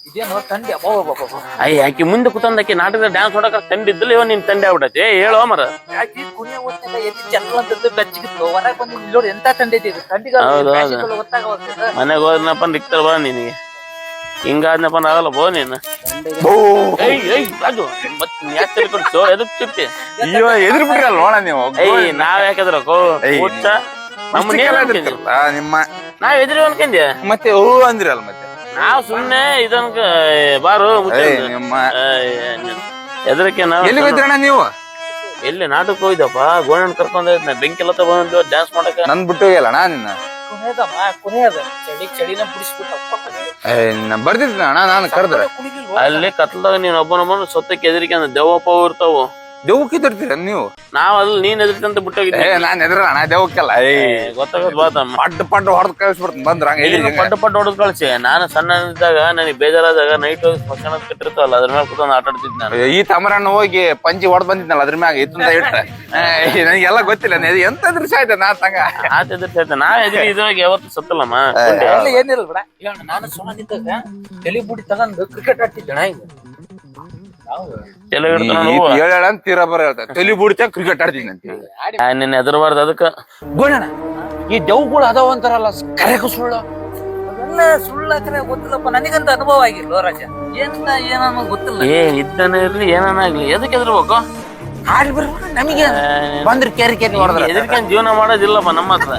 ಇದೇನು ತಂದೆ ಅಯ್ಯ ಆಕಿ ಮುಂದೆ ಕುತಂದ ಆಕಿ ನಾಟಕದ ಡ್ಯಾನ್ಸ್ ಹೊಡಕ ತಂಡಿದ್ದಲ್ಲ ಇವ ನಿನ್ ತಂದೆ ಆಗ್ಬಿಟ್ಟೈತಿ ಹೇಳೋ ಮರ ಯಾಕೆ ಕುಣಿಯ ಓದ್ನೆಲ್ಲ ಎತ್ತಿ ಚಂದ್ರ ಅಂತದ್ದು ಬೆಚ್ಚಗಿತ್ತು ಹೊರಗೆ ಬಂದು ನೋಡಿ ಎಂತ ತಂದೆ ಇದೆ ತಂಡಿಗೆ ಗೊತ್ತಾಗ ಮನೆಗೆ ಹೋದ್ನಪ್ಪ ನಿಕ್ತಾರ ಬಾ ನಿನಗೆ ಹಿಂಗಾದ್ನಪ್ಪ ಆಗಲ್ಲ ಬೋ ನೀನು ಅದು ಮತ್ ಯಾಕೆ ತಿಳ್ಕೊಂಡು ಎದಕ್ ತಿರ್ತಿ ಎದುರು ಬಿಟ್ರಲ್ವಣ ನೀವು ನಾವ್ ಯಾಕದ್ರಕೋ ನಿಮ್ಮ ನಾವ್ ಎದ್ರಿ ಅನ್ಕಂದ್ಯ ಮತ್ತೆ ಹೂ ಅಂದ್ರಲ್ಲ ಮತ್ತೆ ನಾವ್ ಸುಮ್ನೆ ಇದನ್ಕ ಬಾರು ನಿಮ್ಮ ಎದ್ರಕ್ಕೆ ನಾವ್ ಎಲ್ಲಿ ಹೋಯ್ತ್ರಣ್ಣ ನೀವು ಎಲ್ಲಿ ನಾಟಕ ಹೋಯ್ದಪ್ಪ ಗೋಣನ್ ಕರ್ಕೊಂಡ್ ಬೆಂಕಿ ಎಲ್ಲ ತಗೊಂಡು ಡ್ಯಾನ್ಸ್ ಮಾಡಕ ನನ್ ಬಿಟ್ಟು ಹೋಗಲ್ಲಣ್ಣ ನಿನ್ನ ಕುಣಿಯದ ಚಳಿನ ಬಿಡಿಸ್ಬಿಟ್ಟ ಬರ್ದಿದ್ದ ಅಣ್ಣ ನಾನು ಕರೆದ್ರೆ ಅಲ್ಲಿ ಕತ್ಲಾಗ ನೀನ್ ಒಬ್ಬನೊಬ್ಬನ ಸೊತ್ತಕ್ಕೆ ಎದ್ರಿಕೆ ಅಂದ್ರೆ ದೆವ್ವಪ್ಪ ಇರ್ತಾವು ದೆವ್ವಕ್ಕೆ ತರ್ತೀರ ನೀವು ನಾವ್ ಅಲ್ಲಿ ನೀನ್ ಎದ್ರಿಕಂತ ಬಿಟ್ಟೋಗಿದ್ದೆ ನಾನ್ ಎದ್ರ ಅಣ್ಣ ದೆವ್ವಕ್ಕೆಲ್ಲ ಗೊತ್ತಾಗದ್ ಬಾತಮ್ಮ ಪಡ್ಡು ಹೊಡೆದ್ ಕಳಿಸ್ಬಿಡ್ತೀನಿ ಬಂದ್ರ ಪಡ್ಡು ಹೊಡೆದ್ ಕಳ್ಸಿ ನಾನು ಸಣ್ಣ ಇದ್ದಾಗ ನನಗೆ ಬೇಜಾರಾದಾಗ ನೈಟ್ ಹೋಗಿ ಸ್ಮಶಾನ ಕಟ್ಟಿರ್ತಾವಲ್ಲ ಅದ್ರ ಮೇಲೆ ಕೂತ್ಕೊಂಡು ಆಟ ಆಡ್ತಿದ್ ನಾನು ಈ ತಮರಣ್ಣ ಹೋಗಿ ಪಂಚಿ ಹೊಡೆದ್ ಬಂದಿದ್ನಲ್ಲ ಅದ್ರ ಮ್ಯಾಗ ಇತ್ತ ಇಟ್ಟ ನನಗೆಲ್ಲ ಗೊತ್ತಿಲ್ಲ ಎಂತ ದೃಶ್ಯ ಆಯ್ತ ನಾ ತಂಗ ಆತ ಎದುರ್ಸೈತೆ ನಾವ್ ಎದ್ರಿ ಇದ್ರಾಗ ಯಾವತ್ತು ಸತ್ತಲ್ಲಮ್ಮ ಏನಿಲ್ಲ ಬಿಡ ಈಗ ನಾನು ಸುಮ್ಮನೆ ನಿಂತಾಗ ತಲೆ ಬುಡಿ ತಗೊಂಡು ಕ್ರಿಕೆಟ್ ಆಡ್ತಿದ್ದಣ ಈಗ ಹೇಳ ತೀರಾ ಬರ ಹೇಳ್ತಾರೆ ತಲಿ ಬುಡ್ತ ಕ್ರಿಕೆಟ್ ಆಡ್ತೀನಿ ಅಂತ ನಿನ್ನ ಎದರ್ಬಾರ್ದು ಅದಕ್ಕ ಗೋಣಣ್ಣ ಈ ದೆವ್ಗಳು ಅದಾವ ಅಂತಾರಲ್ಲ ಕರೆಗೂ ಸುಳ್ಳು ಅದೆಲ್ಲ ಸುಳ್ಳಾಕರೆ ಗೊತ್ತಿಲ್ಲಪ್ಪ ನನಗಂತ ಅನುಭವ ಆಗಿಲ್ಲ ರಾಜ ಏನನ್ನ ಗೊತ್ತಿಲ್ಲ ಇದ್ದಾನೆ ಇರ್ಲಿ ಏನಾಗ್ಲಿ ಎದಕ್ಕೆ ಎದ್ರಬೇಕು ಹಾಡಿ ಬರ್ಬೇಕ ನಮಗೆ ಬಂದ್ರೆ ಕೇರಿ ಹೊಡೆದ್ರೆ ಎದಕ್ಕೆ ಜೀವನ ಮಾಡೋದಿಲ್ಲಪ್ಪ ನಮ್ಮ ಹತ್ರ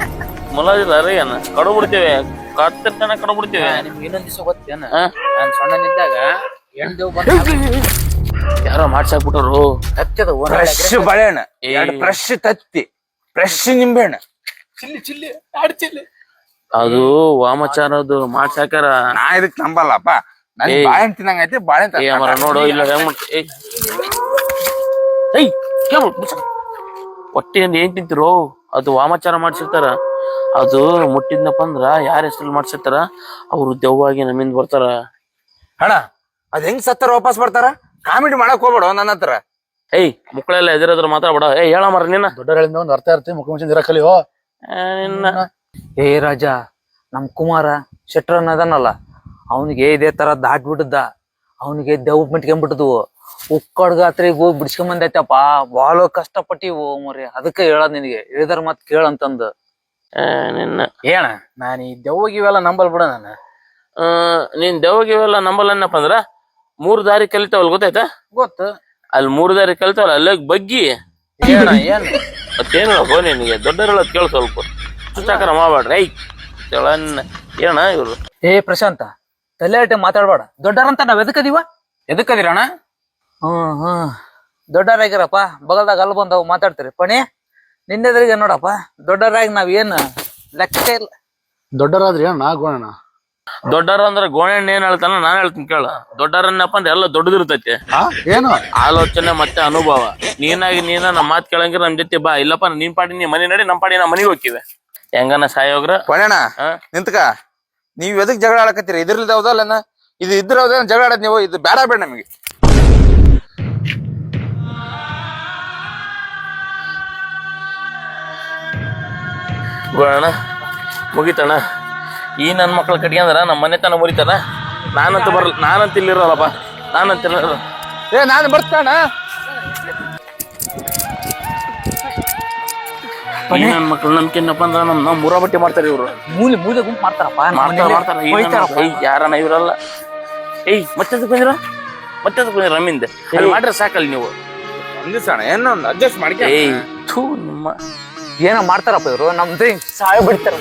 ಮುಲಾಜಿಲ್ಲ ರೀ ಏನ ಕಡು ಬಿಡ್ತೇವೆ ಕತ್ತರ್ತನ ಕಡು ಬಿಡ್ತೇವೆ ನಿಮ್ಗೆ ಇನ್ನೊಂದ್ ದಿವಸ ಗೊತ್ತೇನ ನಾನ್ ಸಣ್ಣನಿದ್ದಾಗ ಯಾರೋ ಮಾಡ್ಸಾಕ್ಬಿಟ್ಟರು ಫ್ರೆಶ್ ಬಳೆಹಣ್ಣ ಎರಡು ಫ್ರೆಶ್ ತತ್ತಿ ಫ್ರೆಶ್ ನಿಂಬೆಹಣ್ಣ ಚಿಲ್ಲಿ ಆಡ್ ಚಿಲ್ಲಿ ಅದು ವಾಮಾಚಾರದು ಮಾಡ್ಸಾಕ್ಯಾರ ನಾ ಇದಕ್ ನಂಬಲ್ಲಪ್ಪ ನನ್ ಬಾಳೆಹಣ್ಣು ತಿನ್ನಂಗ ಐತಿ ಬಾಳೆಹಣ್ಣು ನೋಡು ಇಲ್ಲ ಹೊಟ್ಟೆಯಿಂದ ಏನ್ ತಿಂತಿರೋ ಅದು ವಾಮಾಚಾರ ಮಾಡ್ಸಿರ್ತಾರ ಅದು ಮುಟ್ಟಿದ್ನಪ್ಪ ಅಂದ್ರ ಯಾರ ಹೆಸರಲ್ಲಿ ಮಾಡ್ಸಿರ್ತಾರ ಅವ್ರು ದೆವ್ವಾಗಿ ನಮ್ಮಿಂದ ಬರ್ತಾರ ಅಣ್ಣ ಅದ್ ಹೆಂಗ್ ಸತ್ತಾರ ವಾಪಸ್ ಬರ್ತಾರ ಕಾಮಿಡಿ ಮಾಡಕ್ ಹೋಗ್ಬೇಡ ನನ್ನ ಹತ್ರ ಮಕ್ಕಳೆಲ್ಲ ಎದುರದ್ರ ಮಾತಾಡ್ಬೇಡ ಹೇಳ ಮರ ನಿನ್ನ ದೊಡ್ಡಗಳಿಂದ ಒಂದ್ ಅರ್ಥ ಇರ್ತಿ ಮುಖ್ಯಮಂತ್ರಿ ಇರ ಕಲಿಯೋ ನಿನ್ನ ರಾಜ ನಮ್ ಕುಮಾರ ಶೆಟ್ರ ಅನ್ನದನಲ್ಲ ಅವನಿಗೆ ಇದೇ ತರ ದಾಟ್ಬಿಟ್ಟದ ಅವನಿಗೆ ದೆವ್ ಮಿಟ್ಕೊಂಡ್ಬಿಟ್ಟದ್ವು ಉಕ್ಕಡ್ಗಾತ್ರಿಗೆ ಹೋಗಿ ಬಿಡ್ಸ್ಕೊಂಬಂದೈತಪ್ಪ ಬಾಳ ಕಷ್ಟಪಟ್ಟಿವು ಮರಿ ಅದಕ್ಕೆ ಹೇಳದ್ ನಿನಗೆ ಹೇಳಿದಾರ ಮತ್ ಕೇಳಂತಂದು ನಿನ್ನ ಏನ ನಾನ್ ಈ ದೆವ್ವಗಿವೆಲ್ಲ ನಂಬಲ್ ಬಿಡ ನಾನು ನೀನ್ ದೆವ್ವಗಿವೆಲ್ಲ ನಂಬಲ್ಲನ್ನಪ್ಪ ಅಂದ್ರ 3 ದಾರಿ ಕಲಿತಾವಲ್ ಗೊತ್ತಾಯ್ತಾ ಗೊತ್ತು ಅಲ್ಲಿ 3 ದಾರಿ ಕಲಿತಾವಲ್ಲ ಅಲ್ಲ ಬಗ್ಗಿ ಏನ ಏನ್ ಮತ್ತೇನು ನಿನಗೆ ದೊಡ್ಡವರೆಲ್ಲ ಕೇಳ ಸ್ವಲ್ಪ ಸುಚಾಕರ ಮಾಡ್ಬೇಡ್ರಿ ಏನ ಇವ್ರು ಪ್ರಶಾಂತ ತಲೆ ಮಾತಾಡ್ಬೇಡ ದೊಡ್ಡರಂತ ನಾವ್ ಎದಕ್ಕದಿರಣ್ಣ ದೊಡ್ಡರಾಗಿರಪ್ಪ ಬಗಲ್ದಾಗ ಅಲ್ಲಿ ಬಂದವ್ ಮಾತಾಡ್ತೀರಿ ಪಣಿ ನಿನ್ನೆದ್ರಿಗೆ ನೋಡಪ್ಪ ದೊಡ್ಡರಾಗಿ ನಾವ್ ಏನ್ ಲೆಕ್ಕ ಇಲ್ಲ ದೊಡ್ಡರಾದ್ರಿ ಗೋಣ ದೊಡ್ಡರ ಅಂದ್ರ ಗೋಣೆಣ್ಣ ಏನ್ ಹೇಳ್ತಾನ ನಾನ್ ಹೇಳ್ತೀನಿ ಕೇಳ ದೊಡ್ಡರನ್ನಪ್ಪ ಅಂದ್ರೆ ಎಲ್ಲ ದೊಡ್ಡದಿರ್ತೈತಿ ಏನು ಆಲೋಚನೆ ಮತ್ತೆ ಅನುಭವ ನೀನ ನಮ್ ಮಾತ್ ಕೇಳಂಗಿರ ನಮ್ ಜೊತೆ ಬಾ ಇಲ್ಲಪ್ಪ ನಿನ್ ಪಾಡಿ ನೀ ಮನೆ ನಡಿ ನಮ್ ಪಾಡಿ ನಾ ಮನೆಗೆ ಹೋಗ್ತಿವೆ ಹೆಂಗನ ಸಾಯೋಗ್ರ ಕೊನೆಣ ನಿಂತ್ಕ ನೀವ್ ಎದಕ್ ಜಗಳ ಆಡಕತ್ತೀರಿ ಇದ್ರಲ್ದ ಹೌದಲ್ಲ ಇದು ಇದ್ರ ಹೌದ ಜಗಳ ಆಡದ್ ನೀವು ಇದು ಬೇಡ ಬೇಡ ನಮಗೆ ಗೋಣ ಮುಗಿತಣ್ಣ ಈ ನನ್ ಮಕ್ಳ ಕಟ್ಕೊಂಡ್ರ ನಮ್ಮ ಮನೆ ತನ ಮುರಿತಾರ ನಾನಂತ ಇಲ್ಲಿರಲ್ಲಪ್ಪ ನಾನಂತ ನಾನು ಬರ್ತಾನ ನನ್ ಮಕ್ಳು ನಮ್ಕೇನಪ್ಪ ಅಂದ್ರ ನಮ್ ಮುರಾ ಬಟ್ಟೆ ಮಾಡ್ತಾರ ಇವ್ರು ಮೂಲೆ ಗುಂಪು ಮಾಡ್ತಾರಪ್ಪ ಯಾರನ ಇವ್ರಲ್ಲ ಮತ್ತೆ ಬಂದಿರ ನಮ್ಮಿಂದ ಮಾಡ್ರೆ ಸಾಕಲ್ ನೀವು ಏನೊಂದು ಅಡ್ಜಸ್ಟ್ ಮಾಡ್ಕೊ ನಿಮ್ಮ ಏನೋ ಮಾಡ್ತಾರಪ್ಪ ಇವ್ರು ನಮ್ದು ಸಾಯ ಬಿಡ್ತಾರ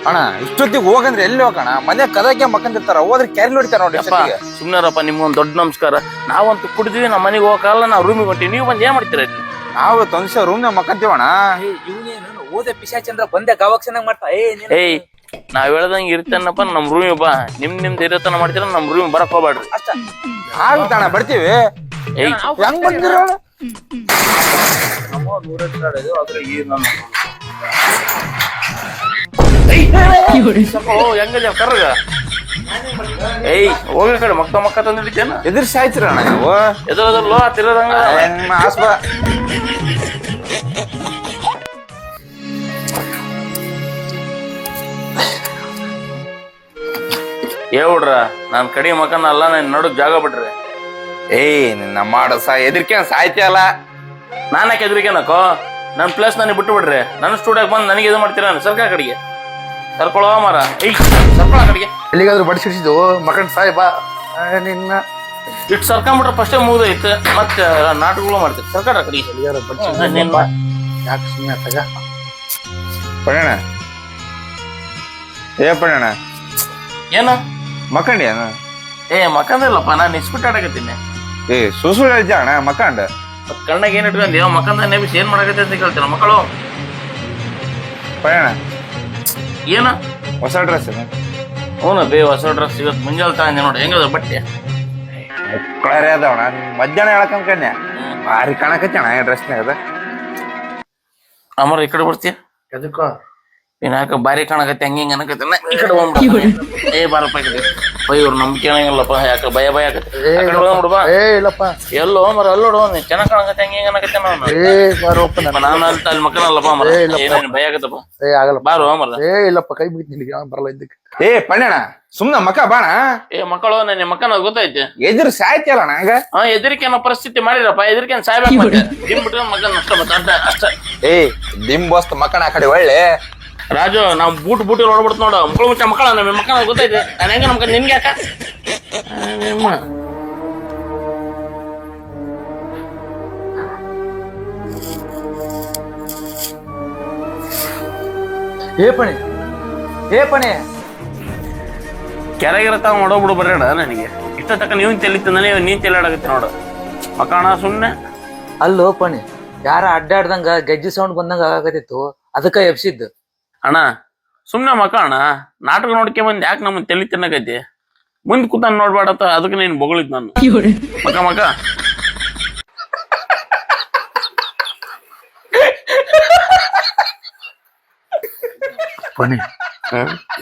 ಅಣ್ಣ ಇಷ್ಟೊತ್ತಿಗೆ ಹೋಗಂದ್ರೆ ಎಲ್ಲಿ ಹೋಗೋಣ ಮನೆ ಕದಕ್ಕೆ ಮಕ್ಕಂದಿರ್ತಾರ ಹೋದ್ರೆ ಕ್ಯಾರಿ ಹೊಡಿತಾರ ನೋಡಿ ಸುಮ್ನಾರಪ್ಪ ನಿಮ್ಗೊಂದ್ ದೊಡ್ಡ ನಮಸ್ಕಾರ ನಾವಂತೂ ಕುಡಿದ್ವಿ ನಮ್ಮ ಮನೆಗೆ ಹೋಗಲ್ಲ ನಾವು ರೂಮಿಗೆ ಹೊಂಟಿವಿ ನೀವು ಬಂದ್ ಏನ್ ಮಾಡ್ತೀರ ಇಲ್ಲಿ ನಾವು ತೊಂದ್ಸ ರೂಮ್ ಮಕ್ಕಂತೀವಣ್ಣ ಇವನೇನು ಓದೆ ಪಿಶಾಚಂದ್ರ ಬಂದೆ ಗಾವಾಗ ಚೆನ್ನಾಗ್ ಮಾಡ್ತಾ ನಾವ್ ಹೇಳ್ದಂಗ ಇರ್ತೇನಪ್ಪ ನಮ್ ರೂಮಿಗೆ ಬಾ ನಿಮ್ದು ಇರತನ ಮಾಡ್ತೀರ ನಮ್ ರೂಮ್ ಬರಕ್ ಹೋಗ್ಬೇಡ್ರಿ ಆಗುತ್ತಣ್ಣ ಬರ್ತೀವಿ ಹೆಂಗ್ ಬಂದಿರ ಹೆಂಗ ಕರ್ಗ ಹೋಗಿ ಕಡೆ ಮಕ್ಕ ತಂದಿಡ್ತೇನ ಎದುರು ಸಾಯ್ತಿರಣ್ಣ ನೀವು ಎದುರದಲ್ಲೋ ತಿರದಂಗ ಆಸ್ಪ ಹೇಳ್ಬಿಡ್ರ ನಾನ್ ಕಡಿ ಮಕನ ಅಲ್ಲ ನನ್ ನಡುಕ್ ಜಾಗ ಬಿಡ್ರಿ. ಏಯ್ ನಿನ್ನ ಮಾಡಸ ಎದ್ರಿಕೆ ಸಾಯ್ತಿಯಲ್ಲ. ನಾನಕ್ಕೆ ಎದ್ರಿಕೇನಕೋ ನನ್ ಪ್ಲೇಸ್ ನನಗೆ ಬಿಟ್ಟು ಬಿಡ್ರಿ. ನನ್ನ ಸ್ಟುಡಿಯೋಗೆ ಬಂದು ನನಗೆ ಇದು ಮಾಡ್ತೀರ ಸರ್ಕಾರ ಕಡೆಗೆ ಕರ್ಕೊಳೋ ಮಾರ. ಏಯ್ ಸರ್ಕೊಳ ಕಡೆಗೆ ಎಲ್ಲಿಗಾದ್ರೂ ಬಡಿಸಿಡ್ಸಿದ್ದು ಮಕಂಡ್ ಸಾಯ್ ಬಾ ನಿನ್ನ ಇಟ್ಟು ಸರ್ಕೊಂಬಿಟ್ರೆ ಫಸ್ಟೇ ಮುಗ್ದೈತೆ. ಮತ್ತೆ ನಾಟಕಗಳು ಮಾಡ್ತೀವಿ ಸರ್ಕಾರ ಕಡೆಗೆ. ಎಲ್ಲಿಗಾದ್ರೂ ಬಡಿಸಿಡ್ಸಿದ್ದು ಯಾಕೆ ಸುಮ್ಮನೆ ತಗ ಪಡಣ ಏ ಪಡಣ ಏನ ಮಕ್ಕಂಡಿ ಅಣ್ಣ. ಏ ಮಕ್ಕಂದಿಲ್ಲಪ್ಪ ನಾನು ಇಸ್ಬಿಟ್ಟು ಆಡಕತ್ತೀನಿ. ಏ ಸುಸು ಹೇಳ್ಜಾಣ ಮಕ್ಕಂಡ ಕಣ್ಣಾಗ ಏನ್ ಇಟ್ಕೊಂಡಿ ಮಕ್ಕಂದ ನೆಬಿಸಿ ಏನ್ ಮಾಡಕತ್ತೆ ಅಂತ ಕೇಳ್ತೀರ ಮಕ್ಕಳು. ಪಡಣ ಏನ ಹೊಸ ಡ್ರೆಸ್ ಹ್ಞೂ ಬೇ ಹೊಸ ಡ್ರೆಸ್ ಇವತ್ತು ಮುಂಜಾನೆ ತಗೊಂಡೆ ನೋಡಿ ಹೆಂಗದ ಬಟ್ಟೆ. ಮಕ್ಕಳೇ ಅದಾವಣ ಮಧ್ಯಾಹ್ನ ಹೇಳಕಂಕನ್ಯ ಭಾರಿ ಕಾಣಕತ್ತಣ ಡ್ರೆಸ್ನಾಗ ಅದ. ಅಮರ ಈ ಕಡೆ ಬರ್ತೀಯ ಎದಕ್ಕೋ ಯಾಕ ಬಾರಿ ಕಾಣಕತ್ತೆ ಹಂಗ ಹಿಂಗ ಅನಕತ್ತೆ ಈ ಕಡೆ ಹೋಗ್ಬಿಡ. ಏ ಬಾರಪ್ಪ ಈ ಕಡೆ ಇವ್ರು ನಂಬಿಕೆ ಅನ್ನಂಗಿಲ್ಲಪ್ಪ ಯಾಕ ಭಯ ಭಯ ಆಗತ್ತೆ ಹೋಗ್ಬಿಡ್ಬಾ. ಏ ಇಲ್ಲಪ್ಪ ಎಲ್ಲೋ ಮರ ಅಲ್ಲೋಡು ಚೆನ್ನಾಗ್ ಕಾಣಕತ್ತೆ ಹಂಗ ಹಿಂಗ ಅನಕತ್ತೆ ನಾನು. ಏ ಬಾರೋ ಒಪ್ಪ ನಾನು ಅಲ್ಲಿ ಮಕ್ಕಳಲ್ಲಪ್ಪ ಮರ ಏನೇನು ಭಯ ಆಗತ್ತಪ್ಪ. ಏ ಆಗಲ್ಲ ಬಾರು ಮರ. ಏ ಇಲ್ಲಪ್ಪ ಕೈ ಬಿಟ್ಟು ನಿನಗೆ ಬರಲ್ಲ ಇದ್ದಕ್ಕೆ. ಏ ಪಣ್ಣಣ ಸುಮ್ನ ಮಕ್ಕ ಬಾಣ. ಏ ಮಕ್ಕಳು ನನ್ನ ಮಕ್ಕನ ಗೊತ್ತೈತೆ. ಎದುರು ಸಾಯ್ತಿಯಲ್ಲ ನಂಗ. ಎದರಿಕೆ ಅನ್ನೋ ಪರಿಸ್ಥಿತಿ ಮಾಡಿರಪ್ಪ ಎದರಿಕೆ ಸಾಯ್ಬೇಕು ಮತ್ತೆ ಬಿಟ್ರೆ ಮಕ್ಕಳ ನಷ್ಟ ಮತ್ತೆ ಅಷ್ಟ. ಏ ದಿಂಬಸ್ತ್ ಮಕ್ಕಣ ಆ ಕಡೆ ಒಳ್ಳೆ ರಾಜು ನಾವ್ ಬೂಟ್ ನೋಡ್ಬಿಡ್ತು ನೋಡು ಮಕ್ಕಳು ಮುಚ್ಚ ಮಕ್ಕಳ ನಮ್ಮ ಮಕ್ಕಳ ಗೊತ್ತೈತೆ. ನಾನು ಹೆಂಗ ನಮ್ಗೆ ನಿನ್ಗೆ ಯಾಕ ಏ ಪಣೆ ಕೆರೆಗಿರತಾವ ಮಾಡೋಗ್ಬಿಡು ಬರ್ಬೇಡ ನನಗೆ ಇಷ್ಟ ತಕ್ಕ ನೀವು ತೆಲಿತಂದಾನೆ ನೀನ್ ತೆಲಾಡಕತ್ತೆ ನೋಡು ಮಕ್ಕಳ ಸುಮ್ನೆ. ಅಲ್ಲೋ ಪಣೆ ಯಾರ ಅಡ್ಡಾಡ್ದಂಗ ಗೆಜ್ಜಿ ಸೌಂಡ್ ಬಂದಂಗ ಆಗಾಕತ್ತಿತ್ತು ಅದಕ್ಕ ಎಬ್ಸಿದ್ದು. ಅಣ್ಣ ಸುಮ್ನೆ ಮಕ್ಕಳ ನಾಟಕ ನೋಡ್ಕೆ ಬಂದ್ ಯಾಕೆ ನಮ್ಮ ತೆಲಿ ತಿನ್ನಕೈತಿ ಮುಂದ್ ಕೂತಾನ ನೋಡ್ಬೇಡತ್ತ ಅದಕ್ಕೆ ನೀನ್ ಬೊಗಳಿದ್ ನಾನು ಮಕ್ಕ ಪಣಿ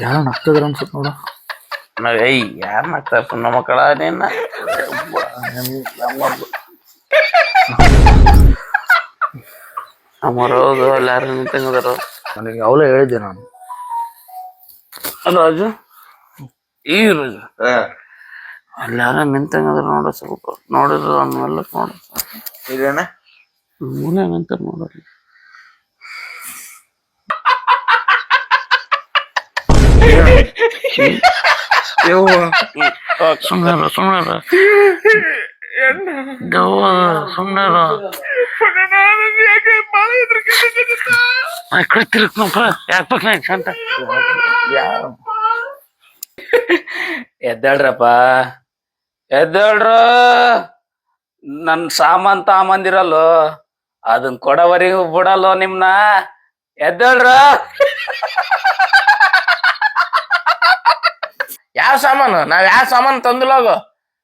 ಯಾರ ನಗ್ತದ್ರ ಅನ್ಸುತ್ತ ನೋಡ. ಏಯ್ ಯಾರ್ ನಾಗ್ತಾರ ಸುಮ್ಮನೆ ಮಕ್ಕಳ ನೀನ ಅಮರೋದು ಎಲ್ಲಾರು ನಿಂತಂಗದಾರ. ನನಗೆ ಅವಲೇ ಹೇಳಿದ್ದೆ ನಾನು. ಅದು ರಾಜು ಈ ರಾಜು ಎಲ್ಲಾರ ನಿಂತಂಗದ್ರ ನೋಡ ಸ್ವಲ್ಪ ನೋಡಿದ್ರು ಅವನ್ನೆಲ್ಲ ನೋಡ ಇದೇನ ಮೂಲೆ ನಿಂತ ನೋಡ್ರಿ. ಸುಮ್ಮನೆ ಸುಮ್ಮನೆ ಎದ್ದಾಳ್ರಪ್ಪ ಎದ್ದಾಳ್ರು. ನನ್ ಸಾಮಾನ್ ತಾಮಂದಿರಲ್ಲೋ ಅದನ್ ಕೊಡವರಿಗೂ ಬಿಡಲ್ಲೋ ನಿಮ್ನ. ಎದ್ದಾಳ್ರ. ಯಾವ ಸಾಮಾನು ನಾವ್ ಯಾವ ಸಾಮಾನು ತಂದಿಲ್ಲೋಗು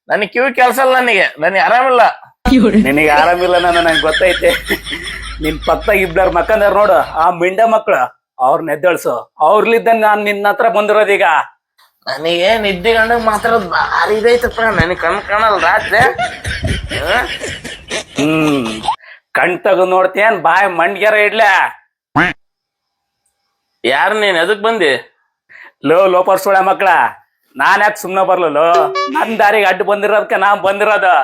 ನನಗೆ ಕಿವಿ ಕೆಲ್ಸ ಇಲ್ಲ ನನಗೆ ಆರಾಮಿಲ್ಲ. ನಿನಗೆ ಆರಾಮಿಲ್ಲ ನನಗೆ ಗೊತ್ತೈತೆ. ನಿನ್ ಪಕ್ಕದಾಗ ಇಬ್ಳಾರ್ ಮಕ್ಕಂದಾರ ನೋಡು ಆ ಮಿಂಡ ಮಕ್ಳು ಅವ್ರನ್ನ ಎದ್ದಳ್ಸು. ಅವ್ರಲಿದ್ದಂಗ ನಾನ್ ನಿನ್ನ ಹತ್ರ ಬಂದಿರೋದೀಗ. ನನಗೆ ನಿದ್ದೆ ಗಂಡಗ್ ಮಾತಾಡೋದು ಭಾರಿ ಇದೈತಪ್ಪ ನನಗೆ ಕಾಣಲ್ಲ ರಾತ್ರಿ. ಕಣ್ ತಗದ್ ನೋಡ್ತೇನ್ ಬಾಯ್ ಮಂಡ್ಗ್ಯಾರ ಇಡ್ಲ. ಯಾರು ನೀನ್ ಎದಕ್ ಬಂದಿ? ಲೋಪರ್ ಸುಳ ಮಕ್ಳ ನಾನ್ ಯಾಕೆ ಸುಮ್ನೆ ಬರ್ಲೋ. ನನ್ ದಾರಿಗೆ ಅಡ್ಡು ಬಂದಿರೋದಕ್ಕೆ ನಾನ್ ಬಂದಿರೋದು.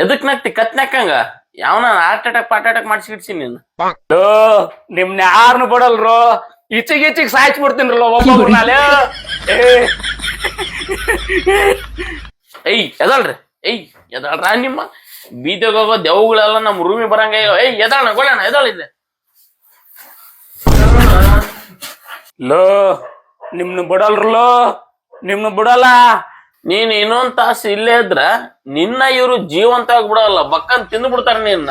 ಎದಕ್ ನಾಕ್ತಿ ಕತ್ನಾಕಂಗ ಯಾವನ ಹಾರ್ಟ್ ಅಟ್ಯಾಕ್ ಪಾರ್ಟ್ ಅಟ್ಯಾಕ್ ಮಾಡಿಸಿ ನೀನು. ನಿಮ್ನ ಯಾರನ್ನು ಬಿಡಲ್ರು ಈಚಿಗೆ ಸಾಯ್ಸ್ಬಿಡ್ತೀನಿರಲ್ಲ ಒಬ್ಬೊಬ್ರು ನಾಳೆ. ಏಯ್ ಎದಳ್ರಿ ಎದಳ್ರ ನಿಮ್ಮ ಬೀದಿಗೆ ಹೋಗೋ ದೆವ್ಗಳೆಲ್ಲ ನಮ್ ರೂಮಿಗೆ ಬರಂಗ. ಏಯ್ ಎದಳ ಗೋಳಣ ಎದಳಿದ್ದೆ ನಿಮ್ನ ಬಿಡಲ್ರಲ್ಲೋ ನಿಮ್ನ ಬಿಡಲ್ಲ. ನೀನ್ ಇನ್ನೊಂದ್ ತಾಸು ಇಲ್ಲೇ ಇದ್ರ ನಿನ್ನ ಇವ್ರು ಜೀವಂತ ಆಗ್ಬಿಡಲ್ಲ ಬಕ್ಕನ್ ತಿಂದು ಬಿಡ್ತಾರ ನಿನ್ನ.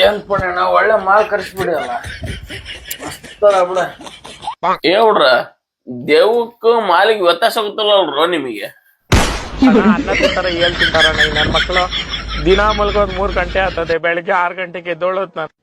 ಏನ್ ಪುಣ್ಯಣ್ಣ ಒಳ್ಳೆ ಮಾಲ್ ಕರ್ಸ್ಬಿಡಿ ಅಲ್ಲ ಮಸ್ತ್ ಬಿಡ. ಹೇಳ್ರ ದೇವಕ್ಕೂ ಮಾಲಿಗೆ ವ್ಯತ್ಯಾಸ ಆಗುತ್ತಲ್ಲ ನಿಮಗೆ. ಅನ್ನ ತಿಂತಾರ ಏನ್ ತಿಂತಾರ ನನ್ ಮಕ್ಳು ದಿನಾ ಮಲ್ಗೋದ್ 3 ಗಂಟೆ ಆಗ್ತದೆ ಬೆಳಿಗ್ಗೆ 6 ಗಂಟೆಗೆ ಎದ್ದೋಳತ್ ನಾನು.